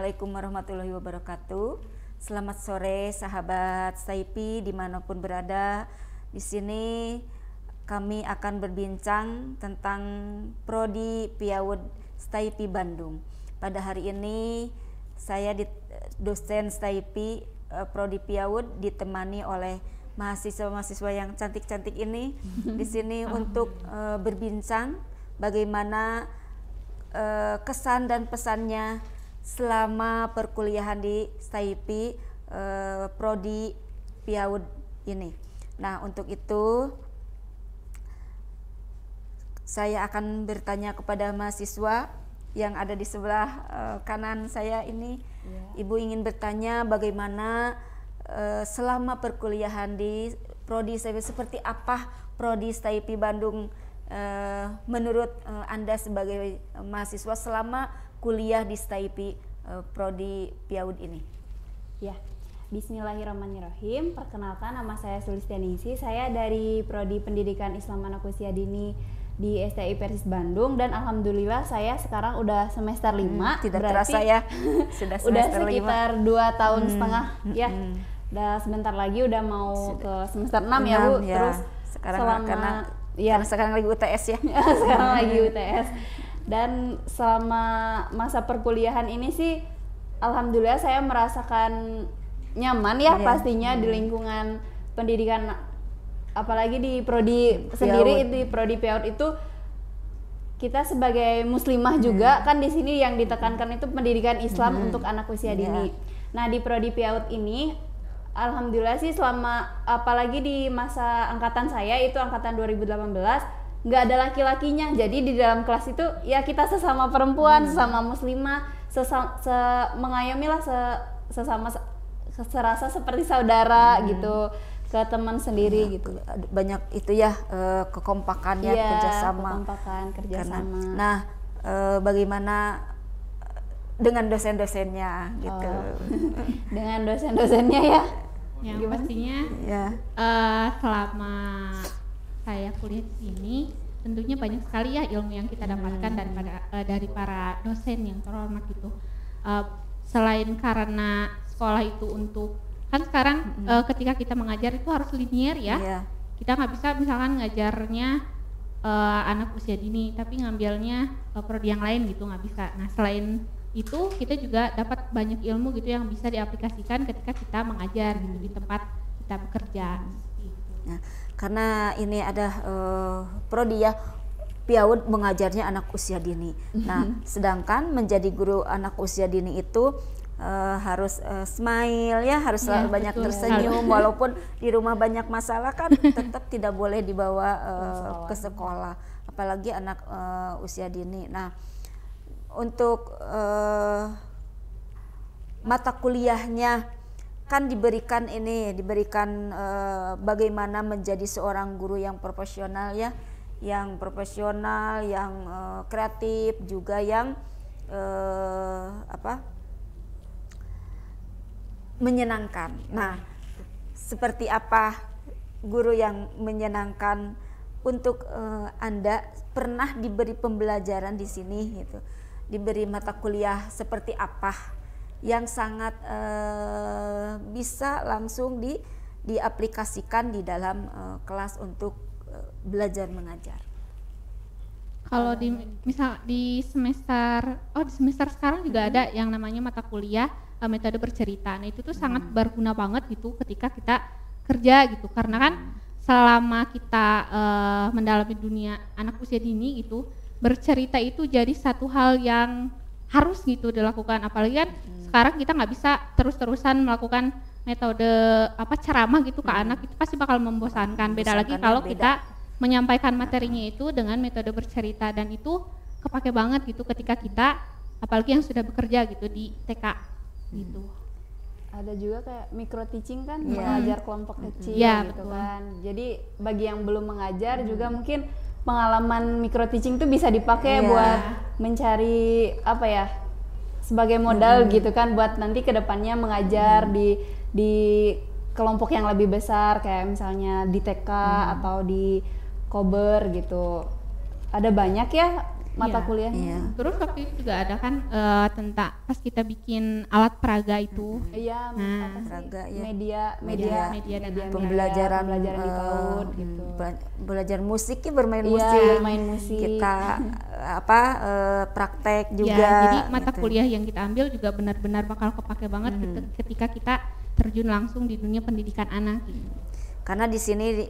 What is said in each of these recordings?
Assalamualaikum warahmatullahi wabarakatuh. Selamat sore sahabat Staipi dimanapun berada. Di sini kami akan berbincang tentang Prodi Piawud Staipi Bandung. Pada hari ini saya dosen Staipi Prodi Piawud ditemani oleh mahasiswa-mahasiswa yang cantik-cantik ini di sini untuk berbincang bagaimana kesan dan pesannya selama perkuliahan di Staipi Prodi Piawud ini. Nah, untuk itu saya akan bertanya kepada mahasiswa yang ada di sebelah kanan saya ini. Ibu ingin bertanya bagaimana selama perkuliahan di Prodi Staipi, seperti apa Prodi Staipi Bandung menurut Anda sebagai mahasiswa selama kuliah di Staipi Prodi Piawud ini? Ya, bismillahirrahmanirrahim. Perkenalkan, nama saya Sulistianingsih. Saya dari Prodi Pendidikan Islam Anak Usia Dini di STI Persis Bandung, dan alhamdulillah saya sekarang udah semester 5. Tidak terasa ya, sudah semester udah sekitar 2 tahun setengah ya. Udah sebentar lagi udah mau ke semester 6 ya Bu. Ya. Terus sekarang selama karena sekarang lagi UTS ya. Sekarang lagi UTS. Dan selama masa perkuliahan ini sih alhamdulillah saya merasakan nyaman ya, pastinya di lingkungan pendidikan, apalagi di prodi sendiri, di Prodi Piawud itu kita sebagai muslimah juga kan di sini yang ditekankan itu pendidikan Islam untuk anak usia dini. Nah, di Prodi Piawud ini alhamdulillah sih selama, apalagi di masa angkatan saya itu angkatan 2018, nggak ada laki-lakinya. Jadi di dalam kelas itu ya kita sesama perempuan, sesama muslimah, mengayomi lah sesama, serasa seperti saudara gitu ke teman sendiri gitu. Banyak itu ya kekompakannya, kerjasama. Kerjasama. Nah, bagaimana dengan dosen-dosennya gitu? Dengan dosen-dosennya ya. Yang pastinya selama saya kuliah di sini tentunya banyak sekali ya ilmu yang kita dapatkan dari para dosen yang terhormat gitu. Selain karena sekolah itu untuk, kan sekarang ketika kita mengajar itu harus linear ya. Kita nggak bisa misalkan ngajarnya anak usia dini tapi ngambilnya prodi yang lain gitu, nggak bisa. Nah, selain itu kita juga dapat banyak ilmu gitu yang bisa diaplikasikan ketika kita mengajar gitu di tempat kita bekerja. Nah, karena ini ada prodi ya, Piawud mengajarnya anak usia dini. Nah, sedangkan menjadi guru anak usia dini itu harus smile ya, harus selalu banyak tersenyum, walaupun di rumah banyak masalah kan tetap tidak boleh dibawa ke sekolah, apalagi anak usia dini. Nah, untuk mata kuliahnya kan diberikan bagaimana menjadi seorang guru yang profesional ya, yang kreatif juga, yang menyenangkan. Nah, seperti apa guru yang menyenangkan untuk Anda? Pernah diberi pembelajaran di sini gitu, diberi mata kuliah seperti apa yang sangat bisa langsung diaplikasikan di dalam kelas untuk belajar mengajar? Kalau di semester sekarang juga ada yang namanya mata kuliah metode bercerita. Nah, itu tuh sangat berguna banget gitu ketika kita kerja gitu, karena kan selama kita mendalami dunia anak usia dini gitu, bercerita itu jadi satu hal yang harus gitu dilakukan. Apalagi kan sekarang kita nggak bisa terus-terusan melakukan metode ceramah gitu ke anak, itu pasti bakal membosankan. Beda lagi kalau kita menyampaikan materinya itu dengan metode bercerita, dan itu kepake banget gitu ketika kita, apalagi yang sudah bekerja gitu di TK gitu. Ada juga kayak micro teaching kan, mengajar kelompok kecil gitu kan. Jadi bagi yang belum mengajar juga mungkin pengalaman micro teaching itu bisa dipakai buat mencari sebagai modal gitu kan, buat nanti kedepannya mengajar di kelompok yang lebih besar, kayak misalnya di TK atau di Kober gitu. Ada banyak ya mata Iya. kuliah. Iya. Terus waktu itu juga ada kan tentang pas kita bikin alat peraga itu. Iya, Nah, apa sih? Raga, ya. Media dan Pembelajaran pembelajaran di PAUD gitu. Belajar musik ya, bermain Iya, musik. bermain musik. Kita praktek juga. Ya, jadi mata gitu. kuliah yang kita ambil juga benar-benar bakal kepake banget ketika kita terjun langsung di dunia pendidikan anak. Karena di sini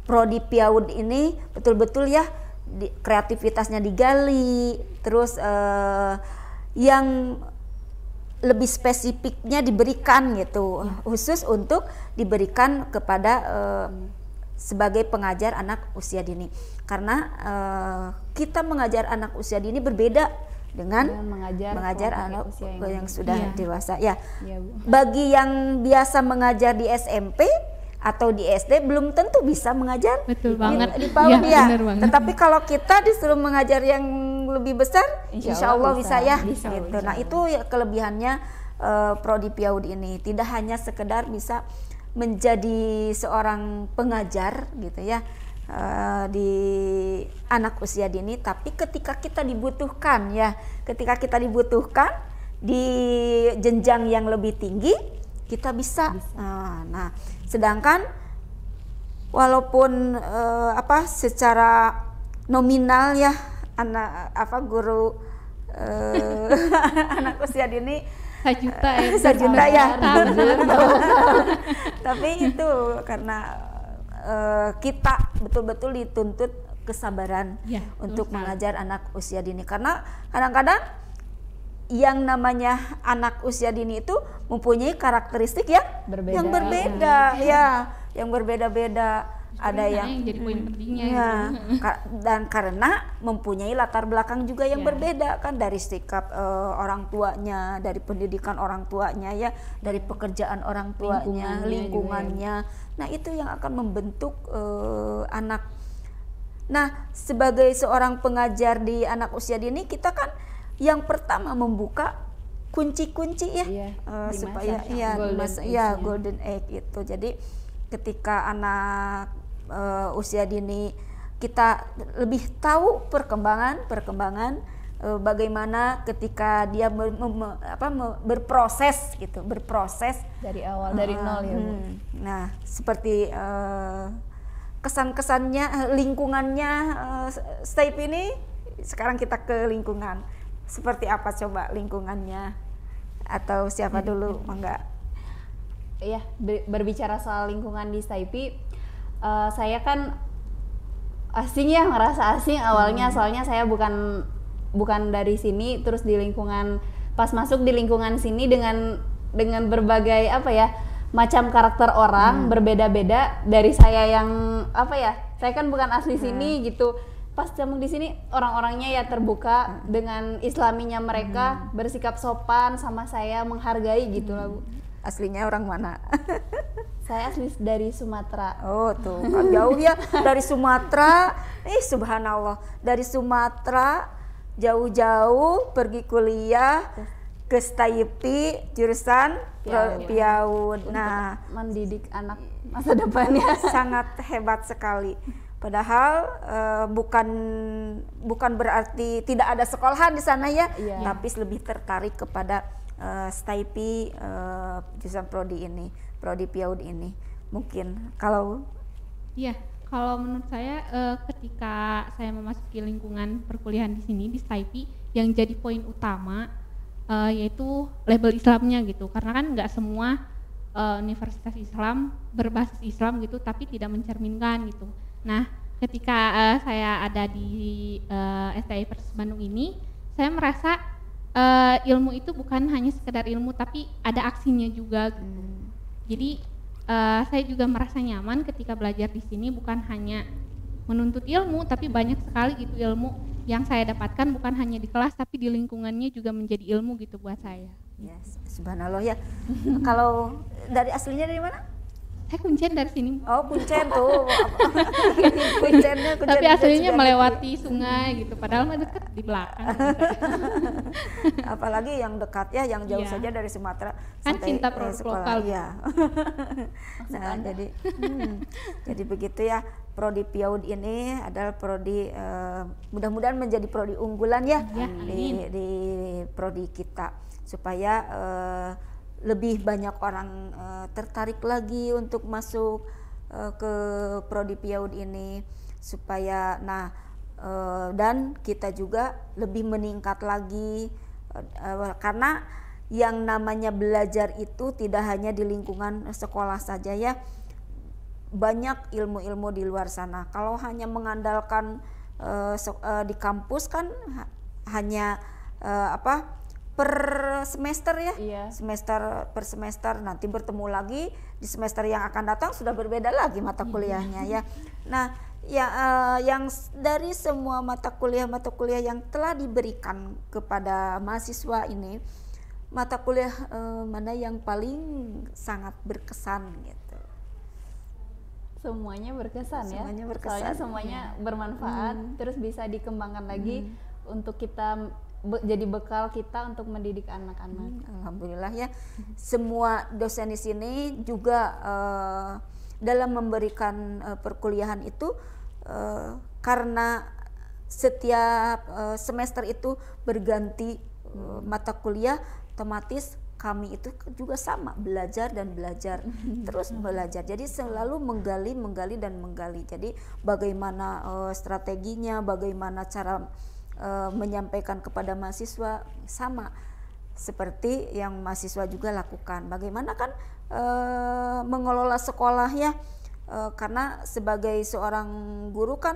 prodi PIAUD ini betul-betul ya kreativitasnya digali, terus yang lebih spesifiknya diberikan gitu, khusus untuk diberikan kepada sebagai pengajar anak usia dini. Karena kita mengajar anak usia dini berbeda dengan mengajar anak usia yang sudah dewasa. Ya, Iya, Bu. bagi yang biasa mengajar di SMP atau di SD belum tentu bisa mengajar Betul di, banget. di PAUD Iya, ya. bener banget. Tetapi kalau kita disuruh mengajar yang lebih besar, insya Allah bisa ya. Bisa, gitu. insya Nah itu ya kelebihannya prodi PIAUD ini. Tidak hanya sekedar bisa menjadi seorang pengajar gitu ya di anak usia dini, tapi ketika kita dibutuhkan di jenjang yang lebih tinggi kita bisa. Nah, sedangkan walaupun secara nominal ya guru anak usia dini 1 juta ya. 1 juta ya, Jujur. tapi itu karena kita betul-betul dituntut kesabaran Ya, untuk betul sekali. mengajar anak usia dini, karena kadang-kadang yang namanya anak usia dini itu mempunyai karakteristik yang berbeda ya, yang berbeda-beda. Ada yang jadi poin pentingnya ya, gitu. dan karena mempunyai latar belakang juga yang berbeda kan, dari sikap orang tuanya, dari pendidikan orang tuanya ya, dari pekerjaan orang tuanya, lingkungannya. Nah itu yang akan membentuk anak. Nah sebagai seorang pengajar di anak usia dini, kita kan yang pertama membuka kunci-kunci ya, supaya golden age itu. Jadi ketika anak usia dini kita lebih tahu perkembangan bagaimana ketika dia berproses Dari awal, dari nol ya, Bu. Nah seperti kesan-kesannya, lingkungannya Step ini. Sekarang kita ke lingkungan, seperti apa coba lingkungannya, atau siapa dulu, mangga? Iya, berbicara soal lingkungan di Staipi, saya kan asing ya, ngerasa asing awalnya, soalnya saya bukan dari sini. Terus di lingkungan, pas masuk di lingkungan sini dengan berbagai macam karakter orang berbeda-beda dari saya yang saya kan bukan asli sini gitu. Pas di sini orang-orangnya ya terbuka dengan islaminya mereka, bersikap sopan sama saya, menghargai gitu lah, Bu. Aslinya orang mana? Saya asli dari Sumatera. Oh tuh kan jauh ya dari Sumatera. Subhanallah, dari Sumatera jauh-jauh pergi kuliah ke Staipi jurusan PIAUD. Nah, mendidik anak masa depannya. Sangat hebat sekali. Padahal bukan berarti tidak ada sekolahan di sana ya, tapi lebih tertarik kepada Staipi jurusan prodi PIAUD ini. Mungkin kalau menurut saya ketika saya memasuki lingkungan perkuliahan di sini di Staipi, yang jadi poin utama yaitu label Islamnya gitu, karena kan nggak semua universitas Islam berbasis Islam gitu, tapi tidak mencerminkan gitu. Nah, ketika saya ada di STI Persis Bandung ini, saya merasa ilmu itu bukan hanya sekedar ilmu, tapi ada aksinya juga gitu. Jadi saya juga merasa nyaman ketika belajar di sini, bukan hanya menuntut ilmu, tapi banyak sekali gitu ilmu yang saya dapatkan, bukan hanya di kelas tapi di lingkungannya juga menjadi ilmu gitu buat saya. Yes, subhanallah ya. Kalau dari aslinya dari mana? saya kuncen dari sini. Oh, Kuncen tuh. Kuncennya Tapi aslinya melewati sungai gitu, padahal mah dekat di belakang. Apalagi yang dekat ya, yang jauh Iya. saja dari Sumatera Kan sampai cinta produk sekolah. lokal. Iya. Nah, jadi begitu ya. Prodi PIAUD ini adalah prodi mudah-mudahan menjadi prodi unggulan ya, Ya, di prodi kita, supaya lebih banyak orang tertarik lagi untuk masuk ke prodi PIAUD ini, supaya dan kita juga lebih meningkat lagi karena yang namanya belajar itu tidak hanya di lingkungan sekolah saja ya, banyak ilmu-ilmu di luar sana. Kalau hanya mengandalkan di kampus kan hanya per semester ya, Iya. semester per semester, nanti bertemu lagi di semester yang akan datang sudah berbeda lagi mata kuliahnya ya. Nah, yang dari semua mata kuliah yang telah diberikan kepada mahasiswa ini, mata kuliah mana yang paling sangat berkesan gitu? Semuanya berkesan ya. Semuanya berkesan. Soalnya semuanya bermanfaat, terus bisa dikembangkan lagi untuk kita jadi bekal kita untuk mendidik anak-anak. Alhamdulillah ya. Semua dosen di sini juga dalam memberikan perkuliahan itu karena setiap semester itu berganti mata kuliah, otomatis kami itu juga sama belajar dan belajar terus belajar, jadi selalu menggali dan menggali. Jadi bagaimana strateginya, bagaimana cara menyampaikan kepada mahasiswa, sama seperti yang mahasiswa juga lakukan. Bagaimana kan mengelola sekolah ya, karena sebagai seorang guru kan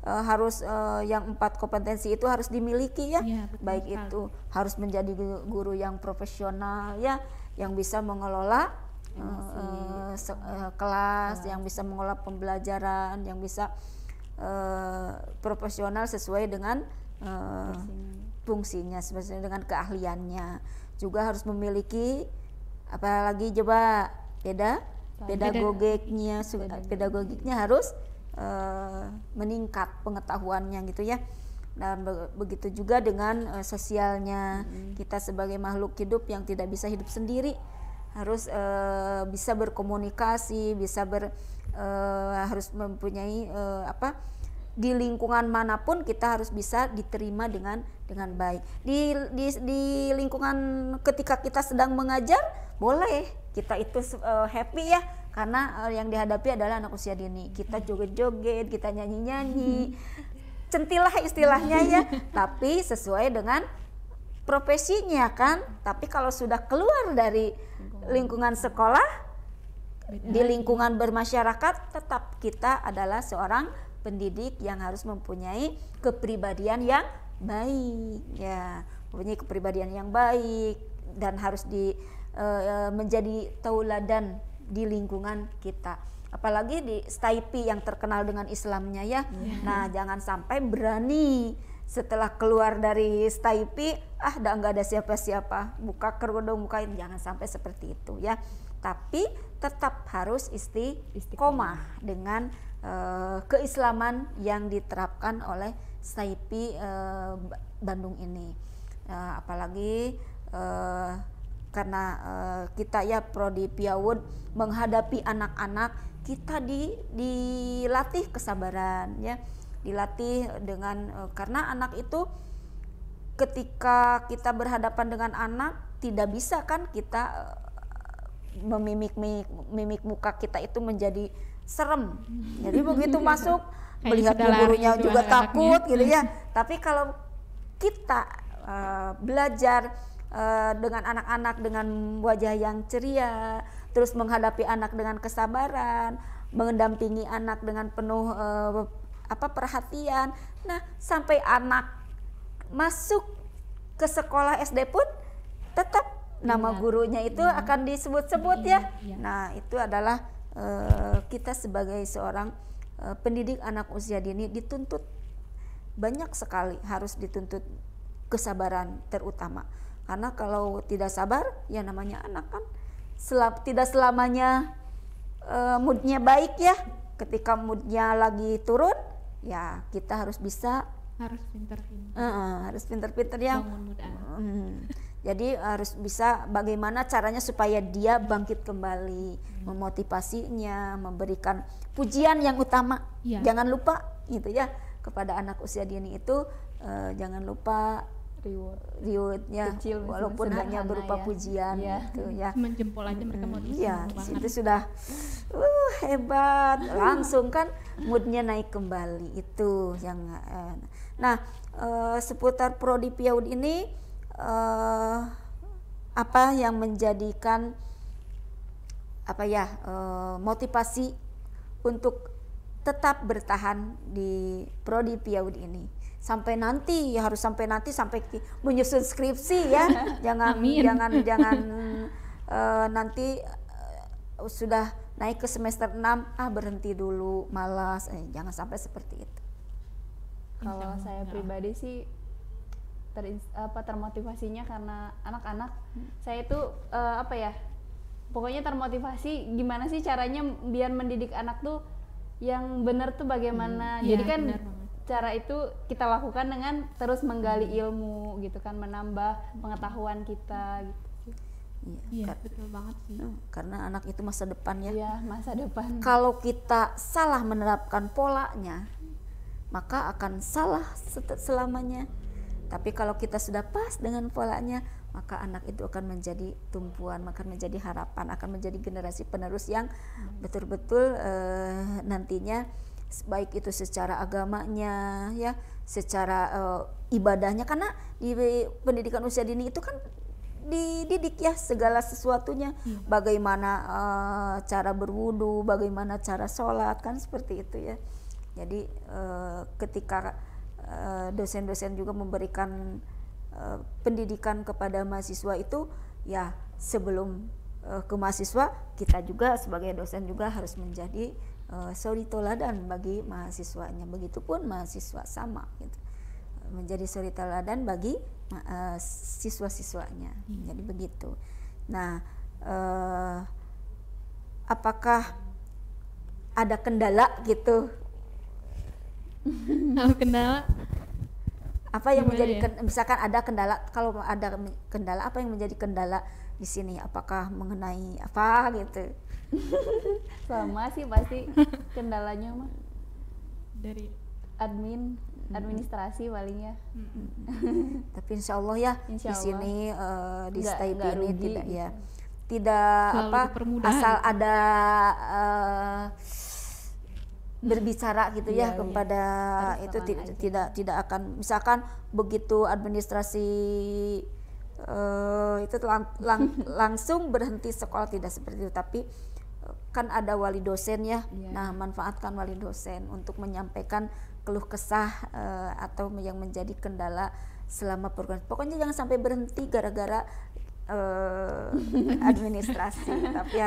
harus yang 4 kompetensi itu harus dimiliki ya, Ya, betul baik sekali. itu harus menjadi guru yang profesional ya, yang bisa mengelola kelas, yang bisa mengelola pembelajaran, yang bisa profesional sesuai dengan fungsinya, sesuai dengan keahliannya. Juga harus memiliki apalagi coba pedagogiknya harus meningkat pengetahuannya gitu ya. Dan begitu juga dengan sosialnya. Kita sebagai makhluk hidup yang tidak bisa hidup sendiri harus bisa berkomunikasi, harus mempunyai di lingkungan manapun kita harus bisa diterima dengan baik. Di lingkungan ketika kita sedang mengajar, boleh kita itu happy ya, karena yang dihadapi adalah anak usia dini. Kita joget-joget, kita nyanyi-nyanyi, centilah istilahnya ya, tapi sesuai dengan profesinya kan. Tapi kalau sudah keluar dari lingkungan sekolah, di lingkungan bermasyarakat, tetap kita adalah seorang pendidik yang harus mempunyai kepribadian yang baik ya, mempunyai kepribadian yang baik dan harus menjadi tauladan di lingkungan kita. Apalagi di STIP yang terkenal dengan Islamnya ya. Nah, jangan sampai berani setelah keluar dari STIP udah nggak ada siapa-siapa, buka kerudung bukain, jangan sampai seperti itu ya. Tapi tetap harus istiqomah dengan keislaman yang diterapkan oleh STIP Bandung ini. Apalagi karena kita ya prodi PIAUD menghadapi anak-anak, kita dilatih kesabaran ya, dilatih dengan karena anak itu ketika kita berhadapan dengan anak tidak bisa kan kita mimik muka kita itu menjadi serem. Jadi begitu masuk melihat gurunya juga takut gitu ya. Tapi kalau kita belajar dengan anak-anak dengan wajah yang ceria, terus menghadapi anak dengan kesabaran, mendampingi anak dengan penuh perhatian. Nah, sampai anak masuk ke sekolah SD pun tetap nama gurunya itu akan disebut-sebut ya. Nah, itu adalah kita sebagai seorang pendidik anak usia dini dituntut banyak sekali, harus dituntut kesabaran terutama. Karena kalau tidak sabar, ya namanya anak kan tidak selamanya moodnya baik ya, ketika moodnya lagi turun ya kita harus bisa Harus pinter-pinter harus pinter-pinter ya. bangun mood anak. Jadi harus bisa bagaimana caranya supaya dia bangkit kembali, memotivasinya, memberikan pujian yang utama. Iya. Jangan lupa gitu ya, kepada anak usia dini itu jangan lupa rewardnya, Kecil, walaupun hanya sederhana berupa ya. pujian Iya. gitu ya. Cuma jempol aja mereka mau Iya, banget. itu sudah hebat, langsung kan moodnya naik kembali, itu yang nah seputar Prodi PIAUD ini apa yang menjadikan motivasi untuk tetap bertahan di Prodi PIAUD ini sampai nanti sampai menyusun skripsi ya. jangan Amin. jangan nanti sudah naik ke semester 6 berhenti dulu, malas, jangan sampai seperti itu. Kalau saya pribadi sih termotivasinya karena anak-anak saya itu pokoknya termotivasi gimana sih caranya biar mendidik anak tuh yang benar tuh bagaimana. Iya, Jadi kan benar banget. cara itu kita lakukan dengan terus menggali ilmu gitu kan, menambah pengetahuan kita gitu. Iya, betul banget sih. Karena anak itu masa depan ya. Iya, masa depan. Kalau kita salah menerapkan polanya, maka akan salah selamanya. Tapi kalau kita sudah pas dengan polanya, maka anak itu akan menjadi tumpuan, akan menjadi harapan, akan menjadi generasi penerus yang betul-betul nantinya baik itu secara agamanya ya, secara ibadahnya, karena di pendidikan usia dini itu kan dididik ya segala sesuatunya, bagaimana cara berwudu, bagaimana cara sholat, kan seperti itu ya. Jadi ketika dosen-dosen juga memberikan pendidikan kepada mahasiswa itu ya, sebelum ke mahasiswa, kita juga sebagai dosen juga harus menjadi suri teladan bagi mahasiswanya. Begitupun mahasiswa sama gitu, menjadi suri teladan bagi siswa-siswanya. Jadi begitu. Nah, apakah ada kendala gitu? Kendala Apa yang gimana menjadi ya? misalkan ada kendala, kalau ada kendala, apa yang menjadi kendala di sini? Apakah mengenai apa gitu? Sama sih pasti kendalanya mah dari administrasi palingnya. Tapi insya Allah ya, Insya di sini di Nggak STIP ini rugi tidak gitu. ya, tidak Selalu apa dipermudah asal gitu. ada berbicara gitu ya Iya, kepada harus itu tenang tidak akan, misalkan begitu administrasi itu langsung berhenti sekolah, tidak seperti itu. Tapi kan ada wali dosen ya. Iya. Nah, manfaatkan wali dosen untuk menyampaikan keluh kesah atau yang menjadi kendala selama program. Pokoknya jangan sampai berhenti gara-gara administrasi, tapi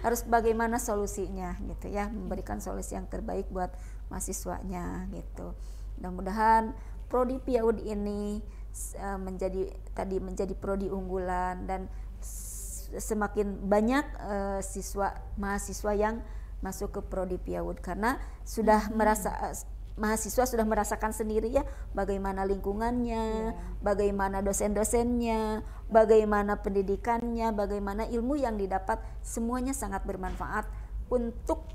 harus bagaimana solusinya gitu ya, memberikan solusi yang terbaik buat mahasiswanya gitu. Mudah-mudahan Prodi PIAUD ini menjadi prodi unggulan, dan semakin banyak mahasiswa yang masuk ke Prodi PIAUD, karena sudah mahasiswa sudah merasakan sendiri ya bagaimana lingkungannya, bagaimana dosen-dosennya, bagaimana pendidikannya, bagaimana ilmu yang didapat, semuanya sangat bermanfaat untuk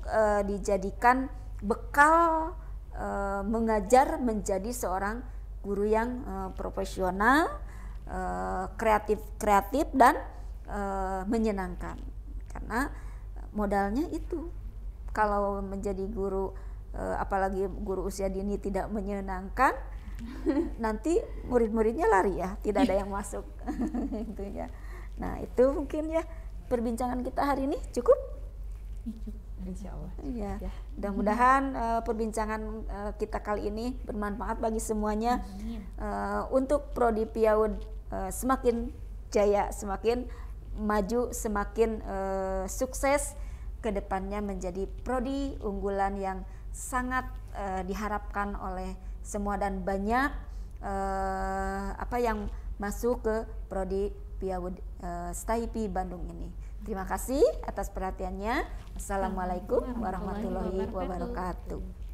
dijadikan bekal mengajar menjadi seorang guru yang profesional, kreatif dan menyenangkan. Karena modalnya itu, kalau menjadi guru apalagi guru usia dini tidak menyenangkan, nanti murid-muridnya lari ya, tidak ada yang masuk. Gitu ya. Nah, itu mungkin ya perbincangan kita hari ini cukup. Insya Allah. Ya, Ya. mudah-mudahan perbincangan kita kali ini bermanfaat bagi semuanya. Untuk Prodi PIAUD semakin jaya, semakin maju, semakin sukses ke depannya, menjadi prodi unggulan yang sangat diharapkan oleh semua, dan banyak yang masuk ke Prodi PIAUD STIP Bandung ini. Terima kasih atas perhatiannya. Wassalamualaikum warahmatullahi wabarakatuh.